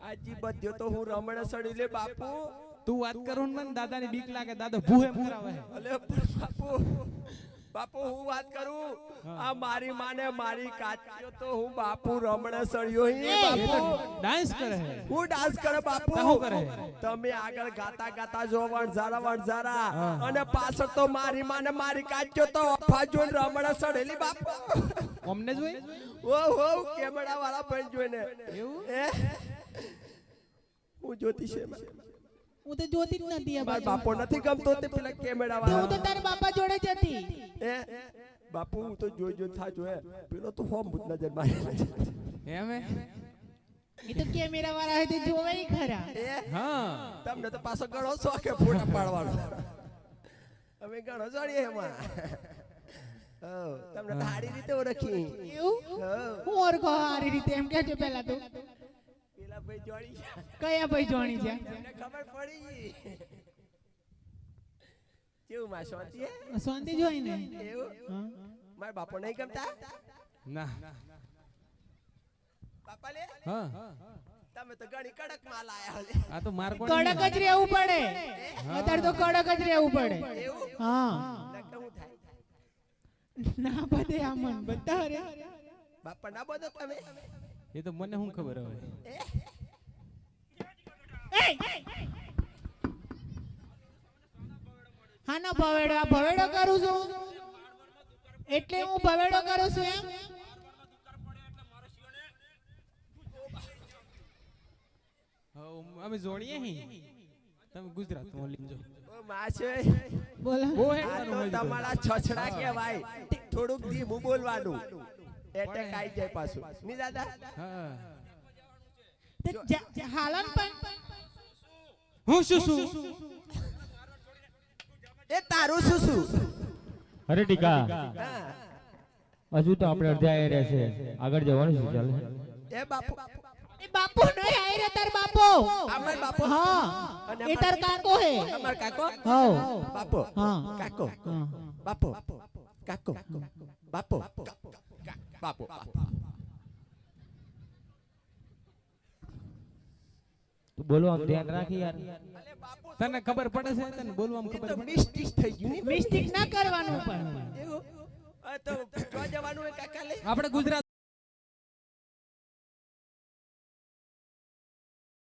આજી બધ્યો તો હું રમણે સડી લે બાપુ તું વાત કરો ને મને દાદા ની બીક લાગે દાદા ભૂહે કરાવે અલે બાપુ બાપુ હું વાત કરું આ મારી માને મારી કાચ્યો તો હું બાપુ રમણે સળ્યો હી બાપુ ડાન્સ કરે હું ડાન્સ કરે બાપુ શું કરે તમે આગળ ગાતા ગાતા જો વણઝારા અને પાછળ તો મારી માને મારી કાચ્યો તો અફા જોઈને રમણે સડેલી બાપુ અમને જોઈ ઓ કેમેરા વાળા ભાઈ જોઈને એવું હું જોતી છે હું તો જોતી જ નથી આ મારા બાપો નથી ગમતો તે પેલા કેમેરા વાળા હું તો તારા બાપા જોડે જ હતી બાપુ હું તો જોઈ થાજો પેલો તો હોમ ભૂત નજર મારી એમ એ તો કેમેરા વાળા હોય તો જોવે ખરા હા તમને તો પાછો ઘણો શોખ ફોટા પાડવાનો અમે ઘણો જોડીએ એમાં તમને તો સારી રીતે ઓળખી એવું હું ઓળખો સારી રીતે એમ કે છે પેલા તો પેલા ભાઈ જોડી કયા ભાઈ જોણી છે તમને ખબર પડી કેવું માં શાંતિ શાંતિ જોઈ ને એવું મારા બાપો નહીં ગમતા ના બાપા લે હા તમે તો ઘણી કડક માલ આયા આ તો માર કોણ કડક જ રહેવું પડે અત્યારે તો કડક જ રહેવું પડે હા કેવું થાય ના બધે આમન બધા રે બાપા ના બધો તમે એ તો મને શું ખબર હવે હા ના ભવેડો આ ભવેડો કરું છું એટલે હું ભવેડો કરું છું એમ અમે જોડીએ હી તમે ગુજરાતમાં લીંજો ઓ માશે બોલો આ તો તમારા છછડા કહેવાય થોડુંક ધીમું બોલવાનું એટેક આવી જાય પાછું ની દાદા હા હાલન પણ હું શું એ તારું શું અરે ટીકા હા હજુ તો આપણે અડધા રહ્યા છે આગળ જવાનું છે ચાલે એ બાપુ એ બાપુ નહીં આઈ રે તાર બાપો અમાર બાપુ હા એ તાર કાકો હે અમાર કાકો હા બાપુ હા કાકો હા બાપુ કાકો બાપુ બાપુ તું બોલો આમ ધ્યાન રાખી યાર તને ખબર પડે છે તને બોલવામાં ખબર પડે મિસ્ટેક થઈ ગયું ને મિસ્ટેક ના કરવાનું પણ એવું તો જો જવાનું હોય કાકા લે આપણે ગુજરાત